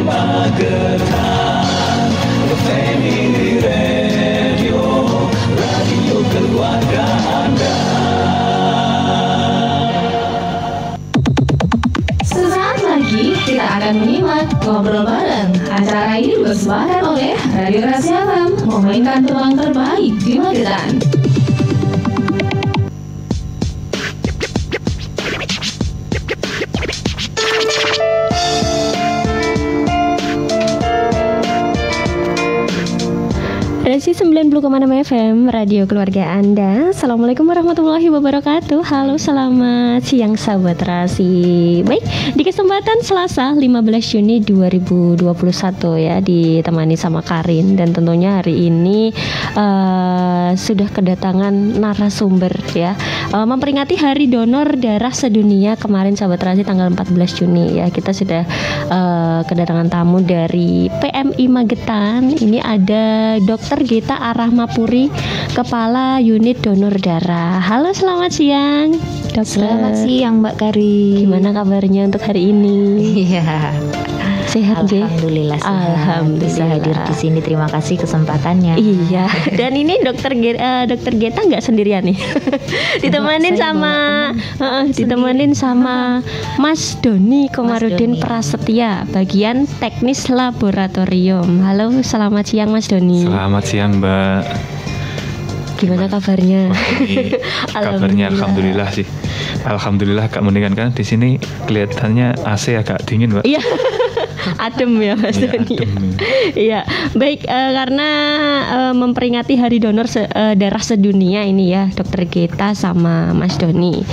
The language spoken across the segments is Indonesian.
Magetan, Family Radio, radio keluarga Anda. Sesaat lagi kita akan menyimak Ngobrol Bareng. Acara ini dipersembahkan oleh Radio Rahasia FM, memainkan tulang terbaik di Magetan. Resi 90,6 FM, radio keluarga Anda. Assalamualaikum warahmatullahi wabarakatuh. Halo, selamat siang sahabat Rasi. Baik, di kesempatan Selasa 15 Juni 2021 ya, ditemani sama Karin. Dan tentunya hari ini sudah kedatangan narasumber ya, memperingati Hari Donor Darah Sedunia kemarin sahabat Rasi tanggal 14 Juni ya. Kita sudah kedatangan tamu dari PMI Magetan. Ini ada Dr. Geta Arahmapuri, Kepala Unit Donor Darah. Halo, selamat siang, Dokter. Selamat siang, Mbak Kari. Gimana kabarnya untuk hari ini? Iya. Sehat, Alhamdulillah sehat. Alhamdulillah. Bisa hadir di sini. Terima kasih kesempatannya. Iya. Dan ini Dokter Geta nggak sendirian nih. Ditemenin sama Mas Doni Komarudin Prasetya, bagian teknis laboratorium. Halo, selamat siang Mas Doni. Selamat siang, Mbak. Gimana kabarnya? Kabarnya alhamdulillah sih. Alhamdulillah agak mendingan kan, di sini kelihatannya AC agak dingin, Mbak. Iya. Adem ya Mas Doni. Iya, baik, karena memperingati Hari Donor Darah Sedunia ini ya, Dokter Geta sama Mas Doni.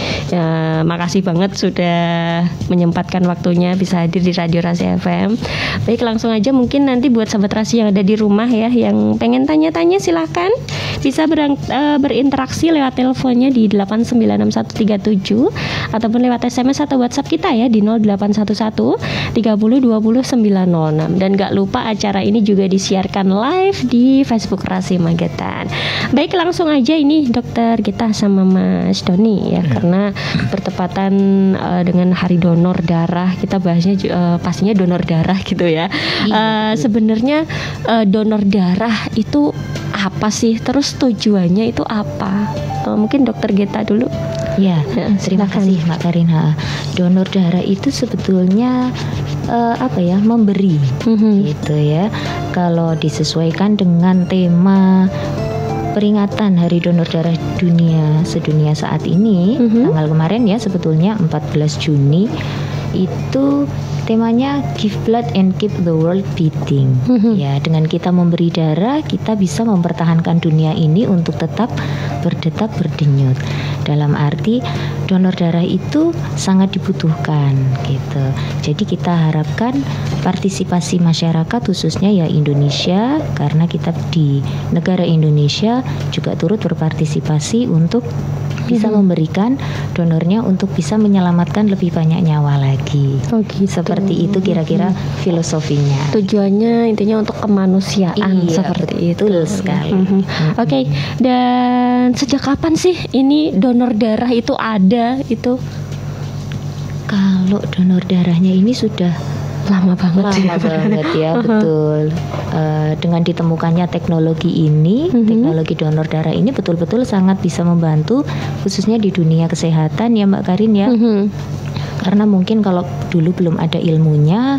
Makasih banget sudah menyempatkan waktunya bisa hadir di Radio Rahasia FM. Baik, langsung aja mungkin nanti buat sahabat Rahasia yang ada di rumah ya, yang pengen tanya-tanya silahkan bisa berinteraksi lewat teleponnya di 896137 ataupun lewat SMS atau WhatsApp kita ya di 0811 30 20 906. Dan gak lupa acara ini juga disiarkan live di Facebook Rasi Magetan. Baik, langsung aja ini Dokter Geta sama Mas Doni ya, karena bertepatan dengan Hari Donor Darah, kita bahasnya pastinya donor darah gitu ya. Sebenarnya donor darah itu apa sih? Terus tujuannya itu apa? Mungkin Dokter Geta dulu. Ya, terima kasih Mbak Karina. Donor darah itu sebetulnya memberi gitu ya. Kalau disesuaikan dengan tema peringatan Hari Donor Darah Sedunia saat ini, tanggal kemarin ya, sebetulnya 14 Juni itu temanya Give Blood and Keep the World Beating. Ya, dengan kita memberi darah, kita bisa mempertahankan dunia ini untuk tetap berdetak berdenyut. Dalam arti donor darah itu sangat dibutuhkan gitu. Jadi kita harapkan partisipasi masyarakat, khususnya ya Indonesia, karena kita di negara Indonesia juga turut berpartisipasi untuk bisa memberikan donornya untuk bisa menyelamatkan lebih banyak nyawa lagi. Gitu. Seperti itu kira-kira filosofinya. Tujuannya intinya untuk kemanusiaan, seperti itu. Betul sekali. Oke. Dan sejak kapan sih ini donor darah itu ada itu? Kalau donor darahnya ini sudah lama banget ya. Betul. Dengan ditemukannya teknologi ini, teknologi donor darah ini betul-betul sangat bisa membantu, khususnya di dunia kesehatan ya Mbak Karin ya. Karena mungkin kalau dulu belum ada ilmunya,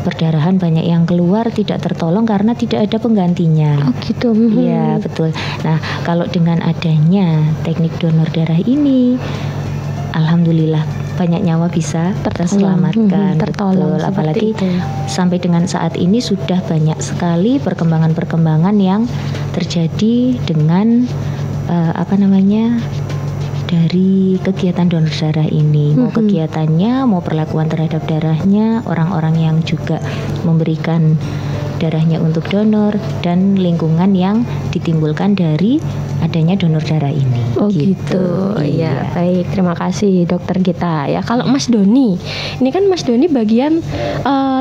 perdarahan banyak yang keluar tidak tertolong karena tidak ada penggantinya. Oh gitu. Iya, betul. Nah, kalau dengan adanya teknik donor darah ini, alhamdulillah banyak nyawa bisa terselamatkan. Tertolong. Betul. Apalagi sampai dengan saat ini sudah banyak sekali perkembangan-perkembangan yang terjadi dengan dari kegiatan donor darah ini. Mau kegiatannya, mau perlakuan terhadap darahnya, orang-orang yang juga memberikan darahnya untuk donor, dan lingkungan yang ditimbulkan dari adanya donor darah ini. Oh gitu. Ya, baik. Terima kasih dokter Gita. Ya, kalau Mas Doni, ini kan Mas Doni bagian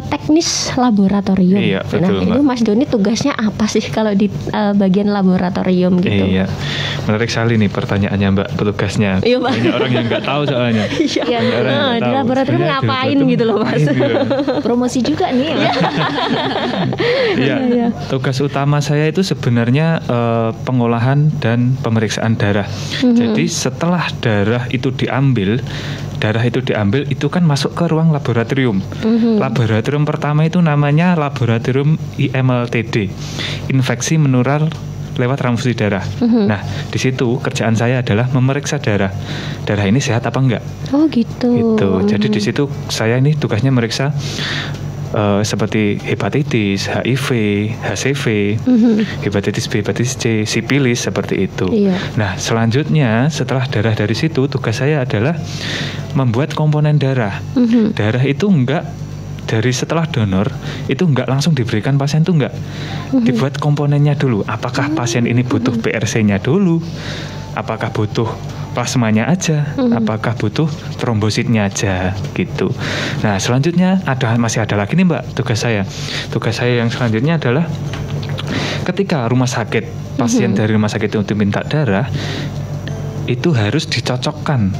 teknis laboratorium. Iya, betul, nah, itu Mas Doni tugasnya apa sih kalau di bagian laboratorium gitu? Iya, menarik sekali nih pertanyaannya Mbak, petugasnya. Iya, Mbak. Banyak orang yang nggak tahu soalnya. Iya. Banyak orang yang nggak Di tahu. laboratorium Sebenarnya di ngapain laboratorium gitu loh, Mas? ngapain gitu. Promosi juga nih. Iya, tugas utama saya itu sebenarnya pengolahan dan pemeriksaan darah. Jadi setelah darah itu diambil itu kan masuk ke ruang laboratorium. Laboratorium pertama itu namanya laboratorium IMLTD, infeksi menular lewat transfusi darah. Nah, di situ kerjaan saya adalah memeriksa darah. Darah ini sehat apa enggak? Oh gitu. Gitu. Jadi di situ saya ini tugasnya meriksa seperti hepatitis, HIV, HCV, hepatitis B, hepatitis C, sipilis seperti itu. Iya. Nah, selanjutnya setelah darah dari situ, tugas saya adalah membuat komponen darah. Darah itu enggak dari setelah donor itu enggak langsung diberikan pasien, itu enggak. Dibuat komponennya dulu. Apakah pasien ini butuh PRC-nya dulu? Apakah butuh plasmanya aja, apakah butuh trombositnya aja gitu. Nah, selanjutnya masih ada lagi nih Mbak tugas saya. Tugas saya yang selanjutnya adalah ketika rumah sakit pasien dari rumah sakit itu minta darah, itu harus dicocokkan.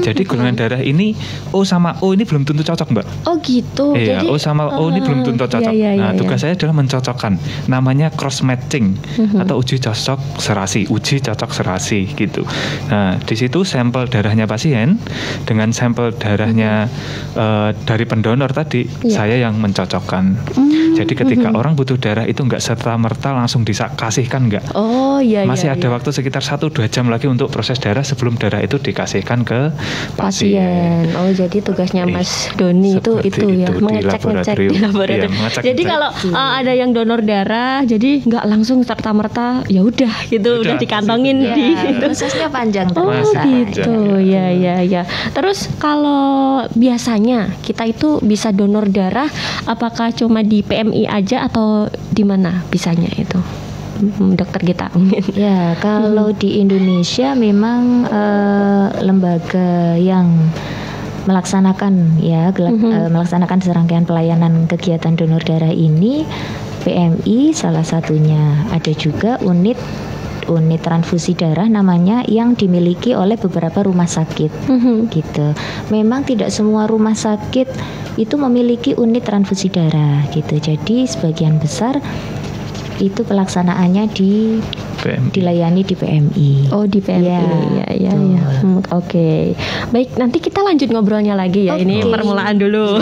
Jadi golongan darah ini O sama O ini belum tentu cocok Mbak. Oh gitu. Iya, Jadi O sama O ini belum tentu cocok. Nah, tugas saya adalah mencocokkan. Namanya cross matching atau uji cocok serasi gitu. Nah, di situ sampel darahnya pasien dengan sampel darahnya dari pendonor tadi, saya yang mencocokkan. Jadi ketika orang butuh darah itu enggak serta-merta langsung dikasihkan, enggak. Oh iya. Masih ada waktu sekitar 1-2 jam lagi untuk proses darah sebelum darah itu dikasihkan ke pasien. Oh, jadi tugasnya Mas Doni itu ya, mengecek-ngecek di laboratorium. Iya, jadi kalau ada yang donor darah, jadi nggak langsung serta-merta ya udah gitu, udah dikantongin Ya, di situ. prosesnya panjang Oh ternyata. gitu, ya. Terus kalau biasanya kita itu bisa donor darah, apakah cuma di PMI aja atau di mana bisanya itu? Dokter Gita mungkin. Ya, kalau di Indonesia memang lembaga yang melaksanakan melaksanakan serangkaian pelayanan kegiatan donor darah ini PMI salah satunya. Ada juga unit transfusi darah namanya yang dimiliki oleh beberapa rumah sakit gitu. Memang tidak semua rumah sakit itu memiliki unit transfusi darah gitu. Jadi sebagian besar itu pelaksanaannya dilayani di PMI. Oh, di PMI. Ya. Oke. Baik, nanti kita lanjut ngobrolnya lagi ya. Ini permulaan dulu.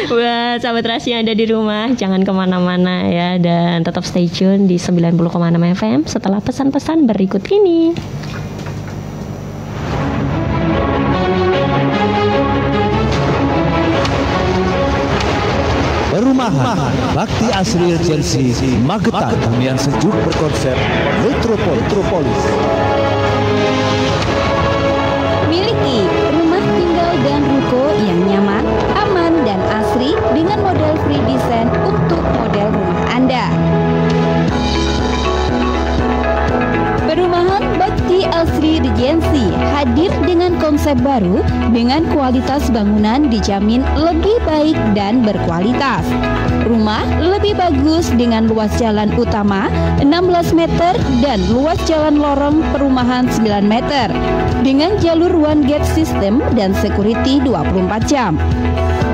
Buat sahabat Rasi yang ada di rumah, jangan kemana-mana ya, dan tetap stay tune di 90,6 FM setelah pesan-pesan berikut ini. Perumahan Bakti Asri Regency Magetan, hunian sejuk berkonsep Metropolis. Miliki rumah tinggal dan ruko yang nyaman, aman, dan asri dengan model free design untuk model rumah Anda. Perumahan Bakti Asri Regency hadir dengan konsep baru dengan kualitas bangunan dijamin lebih baik dan berkualitas. Rumah lebih bagus dengan luas jalan utama 16 meter dan luas jalan lorong perumahan 9 meter dengan jalur one gate system dan security 24 jam.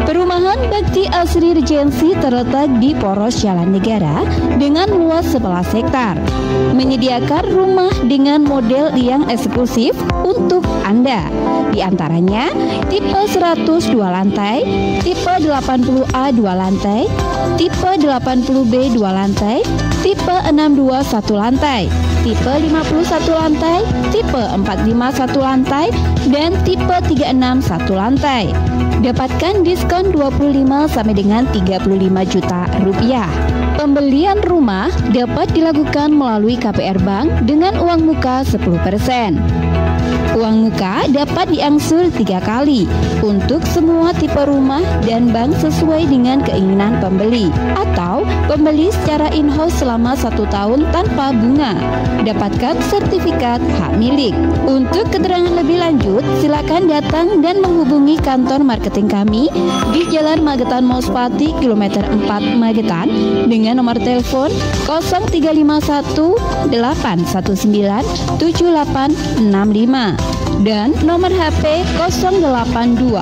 Perumahan Bakti Asri Regency terletak di poros Jalan Negara dengan luas 11 hektar. Menyediakan rumah dengan model yang eksklusif untuk Anda. Di antaranya tipe 100 2 lantai, tipe 80A 2 lantai, tipe 80B 2 lantai, tipe 62 1 lantai, tipe 51 lantai, tipe 45 1 lantai, dan tipe 36 1 lantai. Dapatkan diskon 25 sampai dengan 35 juta rupiah. Pembelian rumah dapat dilakukan melalui KPR Bank dengan uang muka 10%. Uang muka dapat diangsur 3 kali untuk semua tipe rumah dan bank sesuai dengan keinginan pembeli, atau pembeli secara in-house selama 1 tahun tanpa bunga. Dapatkan sertifikat hak milik. Untuk keterangan lebih lanjut, silakan datang dan menghubungi kantor marketing kami di Jalan Magetan Mauspati, kilometer 4 Magetan dengan nomor telepon 0351 819 7865 dan nomor HP 082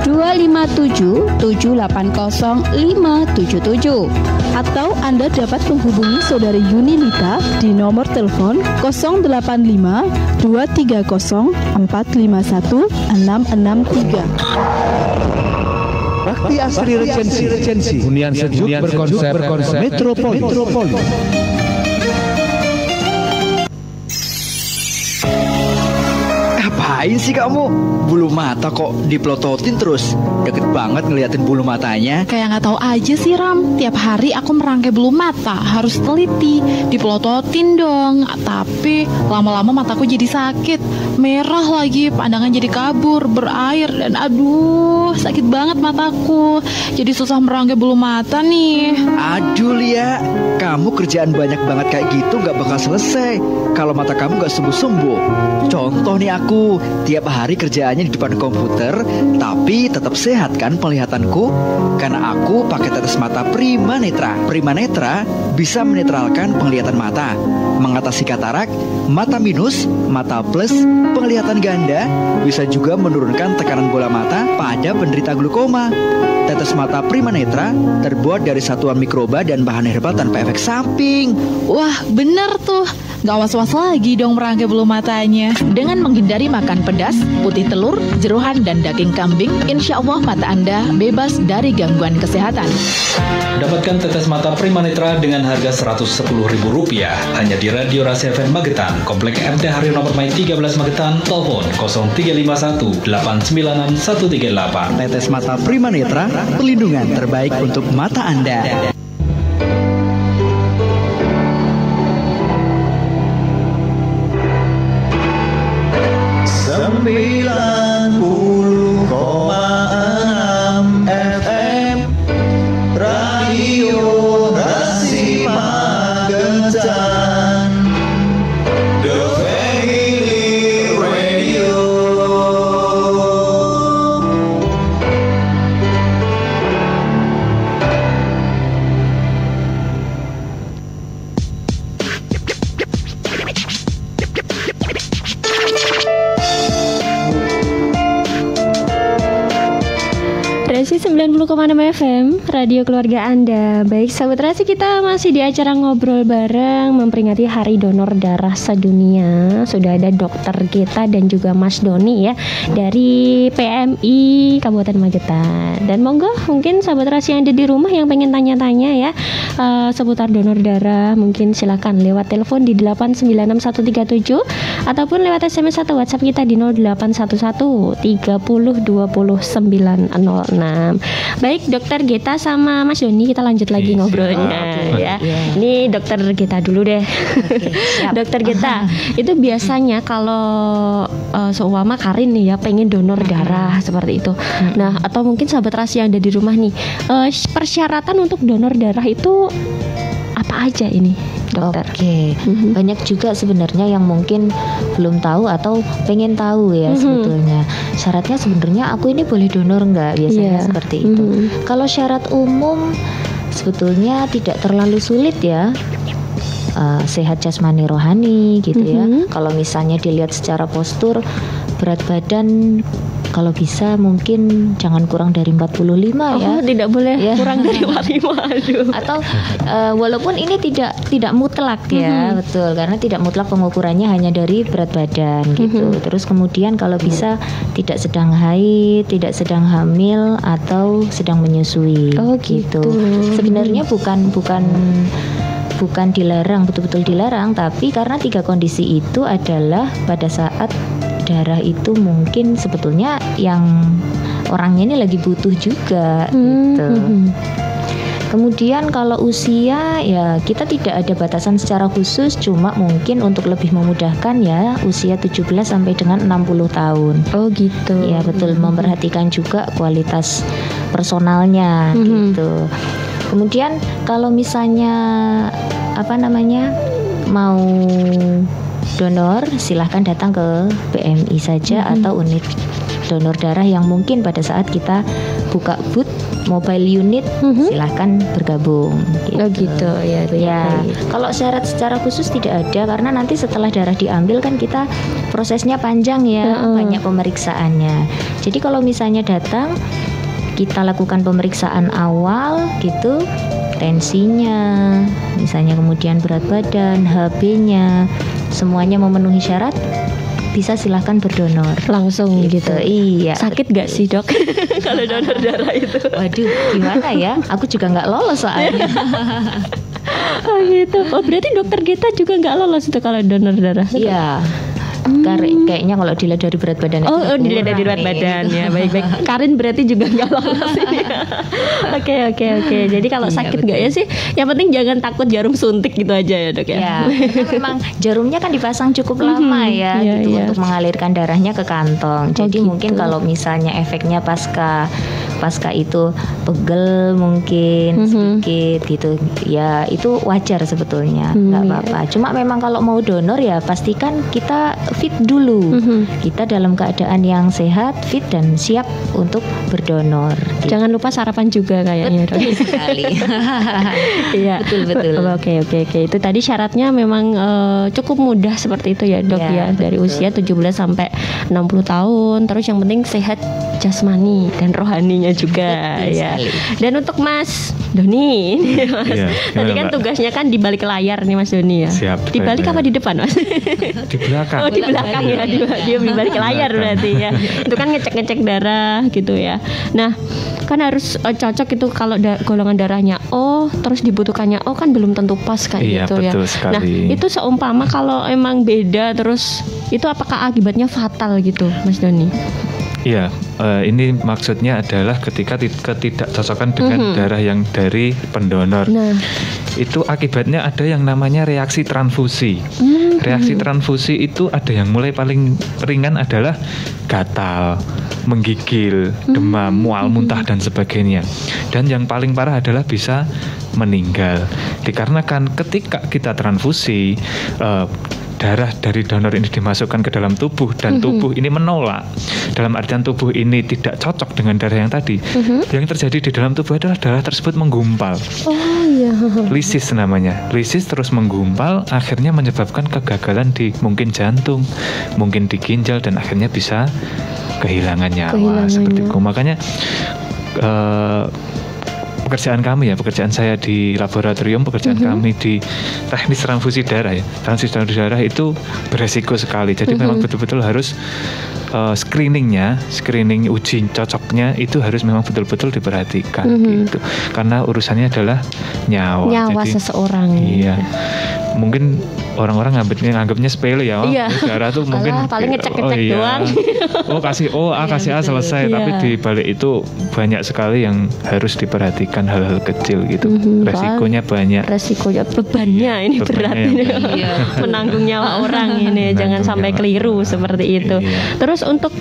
257 780 577. Atau Anda dapat menghubungi Saudari Yunilita di nomor telepon 085 230 451 663. Bakti Asri Regensi, hunian sejuk berkonsep metropolis. Ngapain sih kamu? Bulu mata kok dipelototin terus. Deket banget ngeliatin bulu matanya. Kayak nggak tahu aja sih Ram. Tiap hari aku merangkai bulu mata, harus teliti, dipelototin dong. Tapi lama-lama mataku jadi sakit, merah lagi, pandangan jadi kabur, berair, dan aduh sakit banget mataku. Jadi susah merangkai bulu mata nih. Aduh Lia, kamu kerjaan banyak banget kayak gitu gak bakal selesai kalau mata kamu gak sembuh-sembuh. Contoh nih aku, tiap hari kerjaannya di depan komputer, tapi tetap sehat kan penglihatanku? Karena aku pakai tetes mata Prima Netra. Prima Netra bisa menetralkan penglihatan mata, mengatasi katarak, mata minus, mata plus, penglihatan ganda, bisa juga menurunkan tekanan bola mata pada penderita glaukoma. Tetes mata Prima Netra terbuat dari satuan mikroba dan bahan herbal tanpa efek samping. Wah bener tuh, gak was-was lagi dong merangkai bulu matanya. Dengan menghindari makan pedas, putih telur, jeroan, dan daging kambing, insya Allah mata Anda bebas dari gangguan kesehatan. Dapatkan tetes mata Prima Netra dengan harga Rp110.000 hanya di Radio Rahasia FM Magetan, Komplek MT Haryono Permai 13 Magetan, telepon 0351 896 138. Tetes mata Prima Netra, perlindungan terbaik untuk mata Anda. Rasi 90,6 FM, radio keluarga Anda. Baik, sahabat Rasi, kita masih di acara ngobrol bareng memperingati Hari Donor Darah Sedunia. Sudah ada dokter kita dan juga Mas Doni ya dari PMI Kabupaten Magetan. Dan monggo mungkin sahabat Rasi yang ada di rumah yang pengen tanya-tanya ya seputar donor darah, mungkin silakan lewat telepon di 896137 ataupun lewat SMS atau WhatsApp kita di 0811 30 20 906. Baik, dokter Geta sama Mas Doni, kita lanjut lagi ngobrolnya ya. Ini dokter Geta dulu deh. Dokter Geta, itu biasanya kalau seumpama Karin nih ya pengen donor darah seperti itu. Nah, atau mungkin sahabat Rasi yang ada di rumah nih, persyaratan untuk donor darah itu apa aja ini, dokter? Oke, banyak juga sebenarnya yang mungkin belum tahu atau pengen tahu ya sebetulnya. Syaratnya sebenarnya aku ini boleh donor nggak? Biasanya seperti itu. Kalau syarat umum sebetulnya tidak terlalu sulit ya. Sehat jasmani rohani gitu ya. Kalau misalnya dilihat secara postur, berat badan kalau bisa mungkin jangan kurang dari 45 ya. Tidak boleh kurang dari 45. Aduh. Atau walaupun ini tidak mutlak ya, betul, karena tidak mutlak pengukurannya hanya dari berat badan gitu. Terus kemudian kalau bisa tidak sedang haid, tidak sedang hamil atau sedang menyusui. Gitu. Sebenarnya bukan dilarang, betul-betul dilarang, tapi karena 3 kondisi itu adalah pada saat darah itu mungkin sebetulnya yang orangnya ini lagi butuh juga gitu. Kemudian kalau usia ya kita tidak ada batasan secara khusus, cuma mungkin untuk lebih memudahkan ya usia 17 sampai dengan 60 tahun. Oh gitu. Ya betul, memperhatikan juga kualitas personalnya gitu. Kemudian kalau misalnya mau donor, silahkan datang ke PMI saja atau unit donor darah yang mungkin pada saat kita buka booth mobile unit, silahkan bergabung gitu. Oh gitu ya. Kalau syarat secara khusus tidak ada, karena nanti setelah darah diambil kan kita prosesnya panjang ya, banyak pemeriksaannya. Jadi kalau misalnya datang, kita lakukan pemeriksaan awal gitu, tensinya misalnya, kemudian berat badan, HB-nya, semuanya memenuhi syarat, bisa silahkan berdonor langsung gitu. Iya. Sakit gak sih dok kalau donor darah itu? Waduh, gimana ya? Aku juga nggak lolos soalnya. Oh gitu. Oh berarti dokter kita juga nggak lolos itu kalau donor darah? Iya. Kayaknya kalau dilihat dari berat badan. Oh dilihat dari berat badan ya. Baik. Karin berarti juga nggak lolos ini. Oke. Jadi kalau sakit nggak ya sih? Yang penting jangan takut jarum suntik gitu aja ya dok ya. Ya, memang jarumnya kan dipasang cukup lama ya, untuk mengalirkan darahnya ke kantong. Jadi mungkin kalau misalnya efeknya pasca itu pegel mungkin sedikit gitu ya, itu wajar sebetulnya, nggak apa-apa. Cuma memang kalau mau donor ya pastikan kita fit dulu, kita dalam keadaan yang sehat, fit dan siap untuk berdonor gitu. Jangan lupa sarapan juga kayaknya. Betul sekali. Iya, betul. Oke. Itu tadi syaratnya memang cukup mudah seperti itu ya dok ya, dari usia 17 sampai 60 tahun. Terus yang penting sehat jasmani dan rohaninya juga ya. Dan untuk Mas Doni, tadi kan tugasnya kan di balik layar nih Mas Doni ya. Siap. Di balik apa di depan Mas? Di belakang. Oh di belakang ya, dia di balik layar berarti ya. Itu kan ngecek darah gitu ya. Nah kan harus cocok itu kalau golongan darahnya O, terus dibutuhkannya O kan belum tentu pas kayak gitu ya. Sekali. Nah itu seumpama kalau emang beda terus itu apakah akibatnya fatal gitu Mas Doni? Iya, ini maksudnya adalah ketika ketidakcocokan dengan darah yang dari pendonor. Nah, itu akibatnya ada yang namanya reaksi transfusi. Reaksi transfusi itu ada yang mulai paling ringan adalah gatal, menggigil, demam, mual, muntah dan sebagainya. Dan yang paling parah adalah bisa meninggal. Dikarenakan ketika kita transfusi, darah dari donor ini dimasukkan ke dalam tubuh dan tubuh ini menolak. Dalam artian tubuh ini tidak cocok dengan darah yang tadi. Yang terjadi di dalam tubuh adalah darah tersebut menggumpal. Oh iya. Lisis namanya. Lisis terus menggumpal, akhirnya menyebabkan kegagalan di mungkin jantung, mungkin di ginjal, dan akhirnya bisa kehilangan nyawa. Seperti itu. Makanya pekerjaan saya di laboratorium, pekerjaan kami di teknis transfusi darah ya. Transfusi darah itu beresiko sekali. Jadi memang betul-betul harus screening uji cocoknya itu harus memang betul-betul diperhatikan gitu. Karena urusannya adalah nyawa. Jadi, seseorang. Iya. Mungkin orang-orang nganggapnya sepele ya. Darah tuh mungkin paling ngecek-ngecek doang. Kasih kasih A selesai. Tapi di balik itu banyak sekali yang harus diperhatikan, hal-hal kecil gitu. Resikonya banyak. Resikonya bebannya ini berat ini. Menanggung nyawa orang ini. Jangan sampai keliru seperti itu. Terus untuk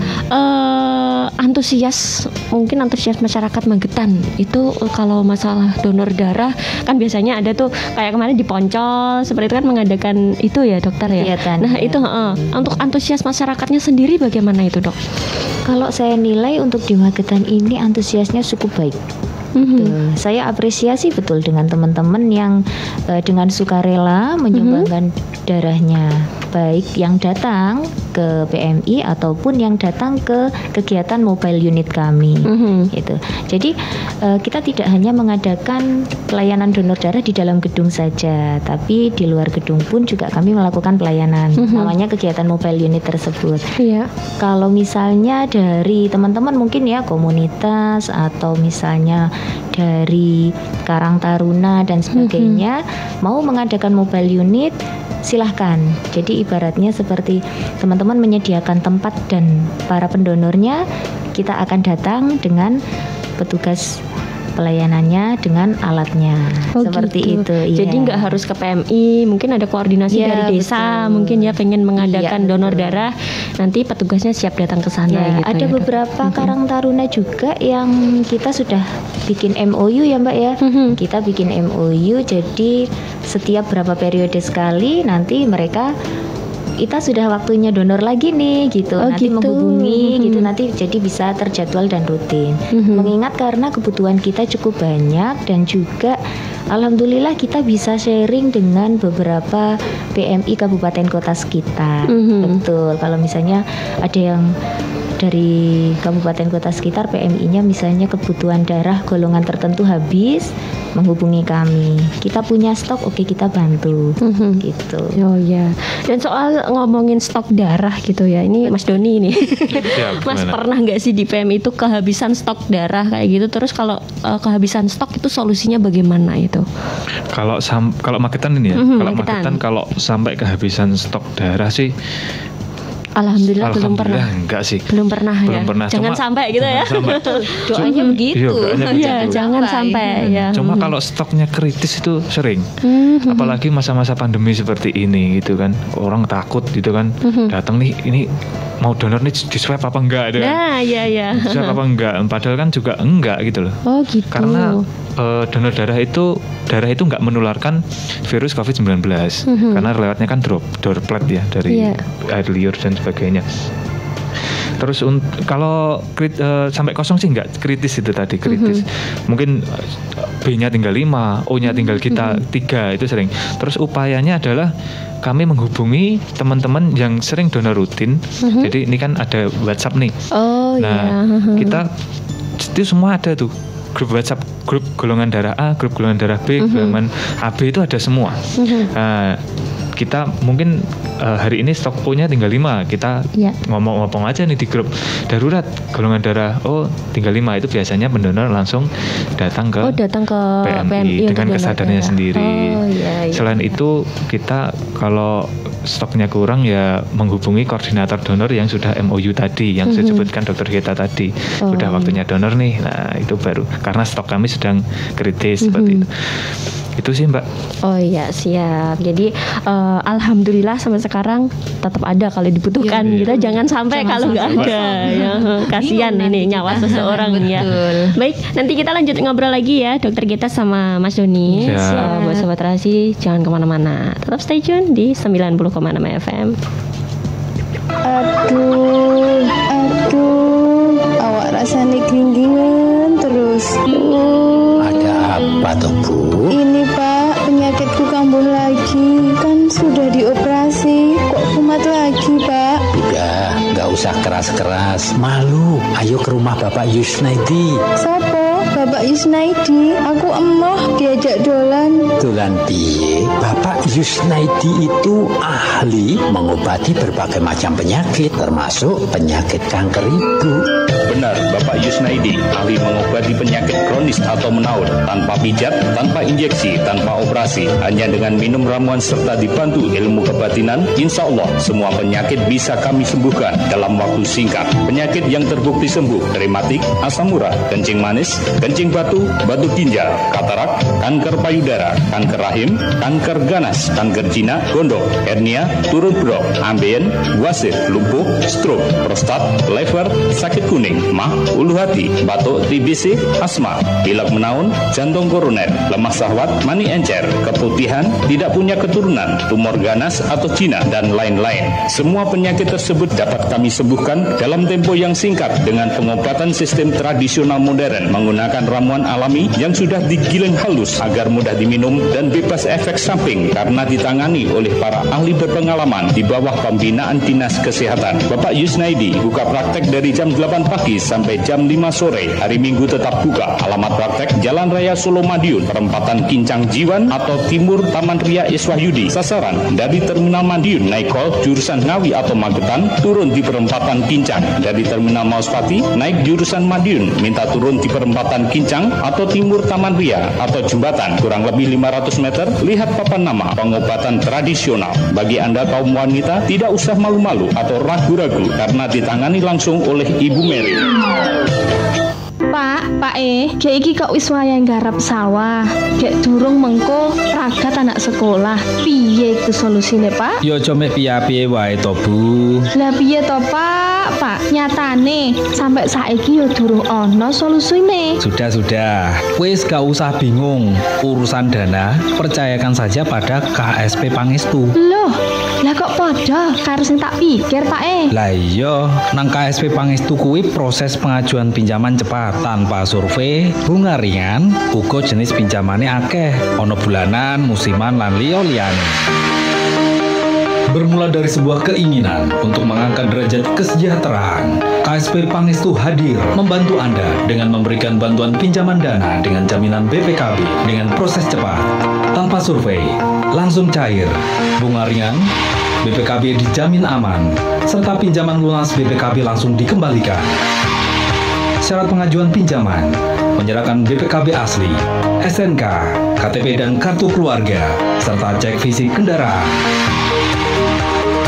antusias masyarakat Magetan itu kalau masalah donor darah kan biasanya ada tuh kayak kemarin di Poncol seperti itu kan mengadakan itu ya dokter ya. Nah itu untuk antusias masyarakatnya sendiri bagaimana itu dok? Kalau saya nilai untuk di Magetan ini antusiasnya cukup baik. Saya apresiasi betul dengan teman-teman yang dengan sukarela menyumbangkan darahnya, baik yang datang ke PMI ataupun yang datang ke kegiatan mobile unit kami. Gitu. Jadi kita tidak hanya mengadakan pelayanan donor darah di dalam gedung saja, tapi di luar gedung pun juga kami melakukan pelayanan. Namanya kegiatan mobile unit tersebut. Kalau misalnya dari teman-teman mungkin ya komunitas atau misalnya dari Karang Taruna dan sebagainya mau mengadakan mobile unit, silahkan. Jadi ibaratnya seperti teman-teman menyediakan tempat dan para pendonornya, kita akan datang dengan petugas pelayanannya dengan alatnya. Seperti gitu. itu. Jadi nggak harus ke PMI, mungkin ada koordinasi dari desa, betul. mungkin ya pengen mengadakan donor darah, nanti petugasnya siap datang ke sana. Gitu ada beberapa Karang Taruna juga yang kita sudah bikin MOU ya Mbak ya. Kita bikin MOU, jadi setiap berapa periode sekali nanti mereka kita sudah waktunya donor lagi nih gitu, nanti menghubungi gitu, nanti jadi bisa terjadwal dan rutin. Mengingat karena kebutuhan kita cukup banyak dan juga alhamdulillah kita bisa sharing dengan beberapa PMI kabupaten kota sekitar. Betul, kalau misalnya ada yang dari kabupaten kota sekitar PMI-nya misalnya kebutuhan darah golongan tertentu habis, menghubungi kami. Kita punya stok, oke kita bantu. Gitu. Oh ya. Dan soal ngomongin stok darah gitu ya, ini Mas Doni nih. Mas pernah nggak sih di PMI itu kehabisan stok darah kayak gitu? Terus kalau kehabisan stok itu solusinya bagaimana itu? Kalau Magetan ini ya, Magetan kalau sampai kehabisan stok darah sih Alhamdulillah belum pernah. Enggak sih. Belum pernah. Jangan sampai gitu ya. Doanya begitu. Iya, jangan sampai ya. Cuma kalau stoknya kritis itu sering. Apalagi masa-masa pandemi seperti ini gitu kan. Orang takut gitu kan. Datang nih, ini mau donor nih di swab apa enggak gitu kan. Nah, iya. Swab apa enggak? Padahal kan juga enggak gitu loh. Oh, gitu. Karena donor darah itu enggak menularkan virus COVID-19. Karena lewatnya kan droplet ya dari air liur dan sebagainya. Terus kalau sampai kosong sih nggak kritis itu tadi kritis. Mungkin B-nya tinggal 5, O-nya tinggal kita 3 itu sering. Terus upayanya adalah kami menghubungi teman-teman yang sering donor rutin. Jadi ini kan ada WhatsApp nih. Kita itu semua ada tuh. Grup WhatsApp, grup golongan darah A, grup golongan darah B, golongan AB itu ada semua. Nah, kita mungkin hari ini stok O-nya tinggal 5, kita ngomong aja nih di grup darurat golongan darah O tinggal 5, itu biasanya pendonor langsung datang ke PMI dengan kesadarannya sendiri. Selain itu kita kalau stoknya kurang ya menghubungi koordinator donor yang sudah MOU tadi yang saya sebutkan Dokter Geta tadi. Sudah waktunya donor nih. Nah, itu baru karena stok kami sedang kritis seperti itu. Itu sih Mbak. Oh iya siap. Jadi alhamdulillah sampai sekarang tetap ada kalau dibutuhkan. Kita jangan sampai kalau nggak ada. Kasihan ini nyawa seseorang ya. Baik, nanti kita lanjut ngobrol lagi ya Dokter Geta sama Mas Doni. Buat Sobat Rasi jangan kemana-mana. Tetap stay tune di 90,6 FM. Aduh, awak rasanya ginggingan terus. Ada apa toh Bu? Ini Pak, penyakitku kambuh lagi. Kan sudah dioperasi, kok kumat lagi Pak? Udah, gak usah keras-keras. Malu, ayo ke rumah Bapak Yusnaidi. Sopo? Bapak Yusnaidi? Aku emoh diajak dolan. Dolan piye? Bapak Yusnaidi itu ahli mengobati berbagai macam penyakit, termasuk penyakit kanker ibu. Benar, Bapak Yusnaidi ahli mengobati penyakit kronis atau menaun tanpa pijat, tanpa injeksi, tanpa operasi, hanya dengan minum ramuan serta dibantu ilmu kebatinan. Insya Allah semua penyakit bisa kami sembuhkan dalam waktu singkat. Penyakit yang terbukti sembuh: rematik, asam urat, kencing manis, kencing batu, batu ginjal, katarak, kanker payudara, kanker rahim, kanker ganas, kanker jinak, gondok, hernia, turun brok, ambeien, wasir, lumpuh, stroke, prostat, liver, sakit kuning, mah, ulu hati, batuk, TBC, asma, pilek menaun, jantung koroner, lemah syahwat, mani encer, keputihan, tidak punya keturunan, tumor ganas atau jinak, dan lain-lain. Semua penyakit tersebut dapat kami sembuhkan dalam tempo yang singkat dengan pengobatan sistem tradisional modern menggunakan ramuan alami yang sudah digiling halus agar mudah diminum dan bebas efek samping karena ditangani oleh para ahli berpengalaman di bawah pembinaan Dinas Kesehatan. Bapak Yusnaidi buka praktek dari jam 8 pagi sampai jam 5 sore. Hari Minggu tetap buka. Alamat praktek Jalan Raya Solo Madiun, perempatan Kincang Jiwan atau Timur Taman Ria Iswahyudi. Sasaran dari Terminal Madiun naik Kol jurusan Ngawi atau Magetan, turun di perempatan Kincang. Dari Terminal Mauspati naik jurusan Madiun, minta turun di perempatan Kincang atau Timur Taman Ria atau Jembatan kurang lebih 500 meter. Lihat papan nama pengobatan tradisional. Bagi Anda kaum wanita tidak usah malu-malu atau ragu-ragu karena ditangani langsung oleh Ibu Mary. Pak kayak iki kok wis wayang garap sawah. Gek durung mengko ragat anak sekolah. Piye itu solusine, Pak? Yo aja meh piye-piye wae to, Bu. Lah piye to, Pak? Nyatane sampai saiki yo durung ana solusine. Sudah. Wis gak usah bingung. Urusan dana percayakan saja pada KSP Pangestu. Loh, lah kok podo karo sing tak pikir, Pak? Lah iya, nang KSP Pangestu kuwi proses pengajuan pinjaman cepat tanpa survei, bunga ringan, uga jenis pinjamane akeh, ana bulanan, musiman lan liya-liyane. Bermula dari sebuah keinginan untuk mengangkat derajat kesejahteraan, KSP Pangestu hadir membantu Anda dengan memberikan bantuan pinjaman dana dengan jaminan BPKB dengan proses cepat, tanpa survei, langsung cair, bunga ringan, BPKB dijamin aman, serta pinjaman lunas BPKB langsung dikembalikan. Syarat pengajuan pinjaman, menyerahkan BPKB asli, SNK, KTP dan kartu keluarga, serta cek fisik kendaraan.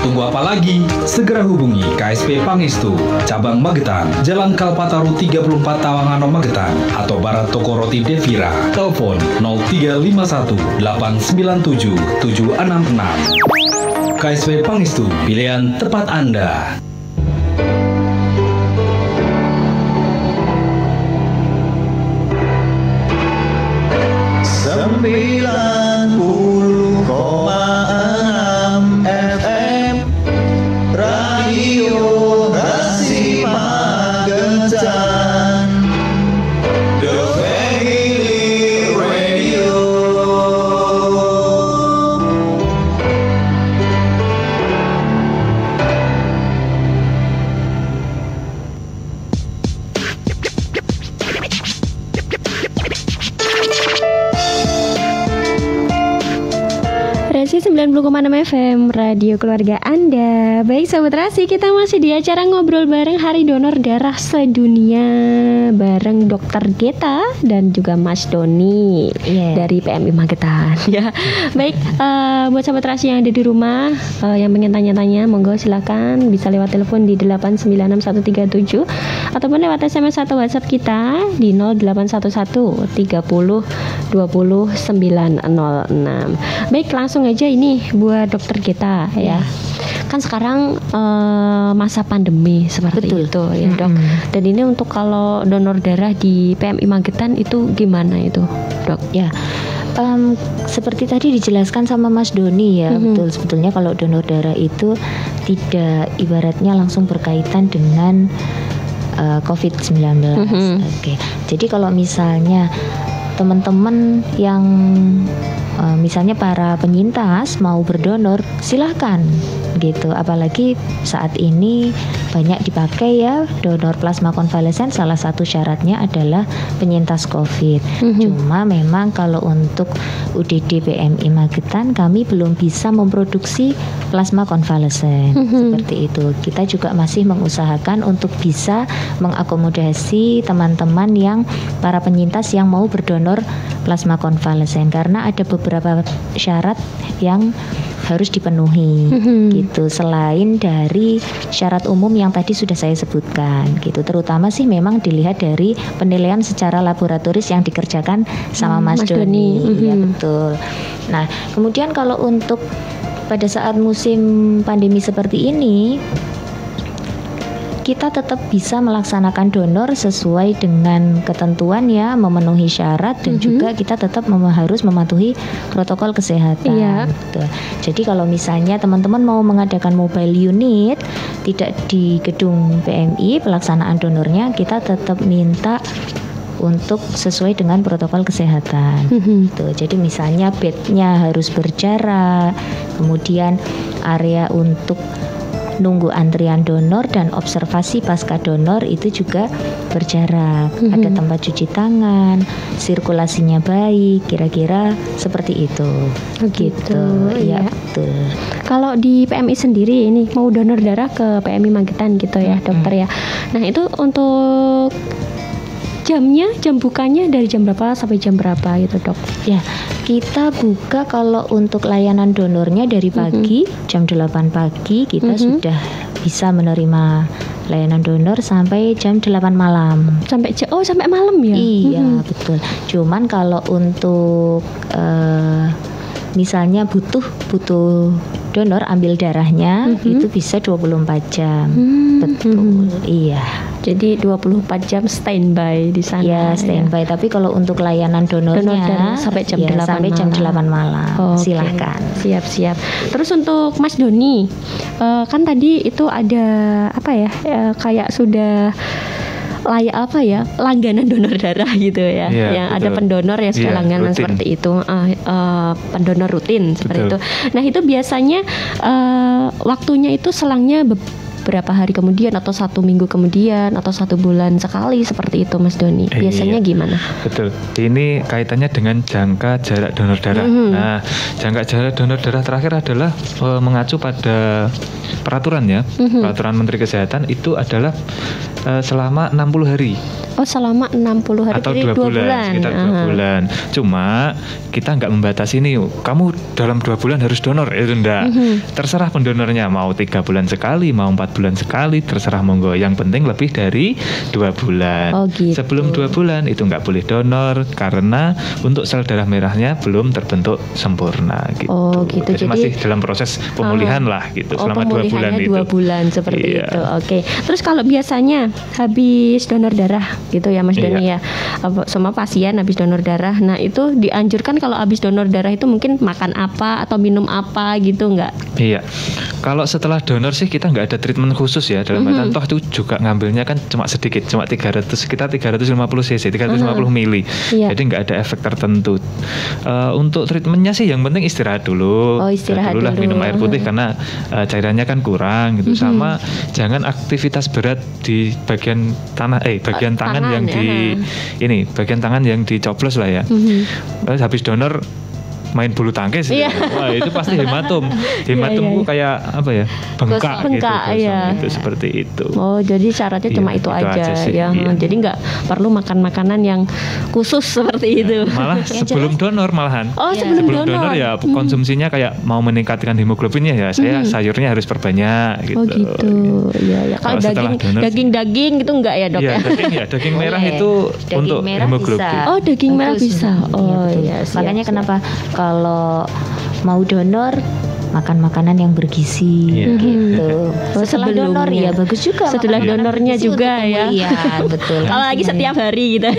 Tunggu apa lagi? Segera hubungi KSP Pangestu, Cabang Magetan, Jalan Kalpataru 34 Tawangano Magetan, atau Barat Toko Roti Devira. Telepon 0351 897 766. KSP Pangestu, pilihan tepat Anda. Rasi 90,6 FM Radio Keluarga Anda. Baik Sobat Rasi, kita masih di acara ngobrol bareng Hari Donor Darah Sedunia bareng Dr. Geta dan juga Mas Doni dari PMI Magetan. Ya, baik buat Sobat Rasi yang ada di rumah yang pengen tanya-tanya, monggo silakan bisa lewat telepon di 896137 ataupun lewat SMS atau WhatsApp kita di 0811 30 20 906. Baik, langsung aja ini buat dokter kita ya. Kan sekarang masa pandemi seperti itu ya, Dok. Dan ini untuk kalau donor darah di PMI Magetan itu gimana itu, Dok? Ya. Seperti tadi dijelaskan sama Mas Doni ya, betul, sebetulnya kalau donor darah itu tidak ibaratnya langsung berkaitan dengan COVID-19. Oke. Jadi kalau misalnya teman-teman yang misalnya para penyintas mau berdonor, silahkan gitu. Apalagi saat ini banyak dipakai ya donor plasma konvalesen. Salah satu syaratnya adalah penyintas COVID. Cuma memang kalau untuk UDD PMI Magetan kami belum bisa memproduksi plasma konvalesen seperti itu. Kita juga masih mengusahakan untuk bisa mengakomodasi teman-teman yang para penyintas yang mau berdonor plasma konvalesen karena ada beberapa syarat yang harus dipenuhi gitu, selain dari syarat umum yang tadi sudah saya sebutkan gitu. Terutama sih memang dilihat dari penilaian secara laboratoris yang dikerjakan sama Mas Doni. Ya betul. Nah, kemudian kalau untuk pada saat musim pandemi seperti ini, kita tetap bisa melaksanakan donor sesuai dengan ketentuan ya, memenuhi syarat dan juga kita tetap harus mematuhi protokol kesehatan. Gitu. Jadi kalau misalnya teman-teman mau mengadakan mobile unit tidak di gedung PMI, pelaksanaan donornya kita tetap minta untuk sesuai dengan protokol kesehatan. Gitu. Jadi misalnya bednya harus berjarak, kemudian area untuk nunggu antrian donor dan observasi pasca donor itu juga berjarak. Ada tempat cuci tangan, sirkulasinya baik, kira-kira seperti itu. Gitu. Ya, betul. Kalau di PMI sendiri ini mau donor darah ke PMI Magetan gitu ya, dokter ya. Nah, itu untuk jam bukanya dari jam berapa sampai jam berapa gitu, Dok? Ya, kita buka kalau untuk layanan donornya dari pagi jam 8 pagi kita sudah bisa menerima layanan donor sampai jam 8 malam. Sampai malam ya? Iya, betul. Cuman kalau untuk misalnya butuh donor ambil darahnya itu bisa 24 jam. Betul. Iya. Jadi 24 jam standby di sana. Ya, standby. Tapi kalau untuk layanan donornya sampai jam 8 sampai jam 8 malam. Okay. Silahkan. Siap. Terus untuk Mas Doni, kan tadi itu ada kayak sudah langganan donor darah gitu ya, yang betul. Ada pendonor yang sudah langganan rutin. Seperti itu, pendonor rutin seperti itu. Nah itu biasanya waktunya itu selangnya berapa hari kemudian atau 1 minggu kemudian atau 1 bulan sekali seperti itu Mas Doni. Biasanya gimana? Betul. Ini kaitannya dengan jangka jarak donor darah. Nah, jangka jarak donor darah terakhir adalah mengacu pada peraturan ya. Peraturan Menteri Kesehatan itu adalah selama 60 hari. Oh, selama 60 hari. Atau 2 bulan. Sekitar 2 bulan. Cuma kita nggak membatasi nih, kamu dalam 2 bulan harus donor, itu enggak. Terserah pendonornya, mau 3 bulan sekali, mau 4 bulan sekali, terserah monggo. Yang penting lebih dari 2 bulan. Oh, gitu. Sebelum 2 bulan itu nggak boleh donor karena untuk sel darah merahnya belum terbentuk sempurna gitu. Oh, gitu. Jadi masih dalam proses pemulihan lah gitu. Selama 2 bulan itu. 2 bulan seperti itu. Oke. Terus kalau biasanya habis donor darah gitu ya Mas Doni ya, semua pasien habis donor darah, nah itu dianjurkan kalau habis donor darah itu mungkin makan apa atau minum apa gitu nggak? Iya, kalau setelah donor sih kita nggak ada treatment khusus ya, dalam artian toh itu juga ngambilnya kan cuma sedikit, cuma 350 cc, 350 mili, jadi nggak ada efek tertentu. Untuk treatmentnya sih yang penting istirahat dulu. Istirahat dulu lah, minum air putih karena cairannya kan kurang gitu, sama jangan aktivitas berat di bagian tangan yang bagian tangan yang dicoblos lah ya. Habis donor main bulu tangkis, wah itu pasti hematom. Hematomku kayak apa ya, bengkak gitu, itu seperti itu. Oh, jadi syaratnya cuma itu aja ya. Jadi nggak perlu makan makanan yang khusus seperti itu. Malah sebelum donor malahan. Oh, sebelum donor ya konsumsinya kayak mau meningkatkan hemoglobinnya ya, saya sayurnya harus perbanyak gitu. Oh gitu. Iya. Kalau daging gitu enggak ya, Dok ya? Daging merah itu untuk hemoglobin. Oh, daging merah bisa. Oh iya. Makanya kenapa kalau mau donor makan makanan yang bergizi gitu. Setelah donor ya bagus juga. Setelah donornya juga ya. Iya, betul. Kalau lagi setiap hari gitu.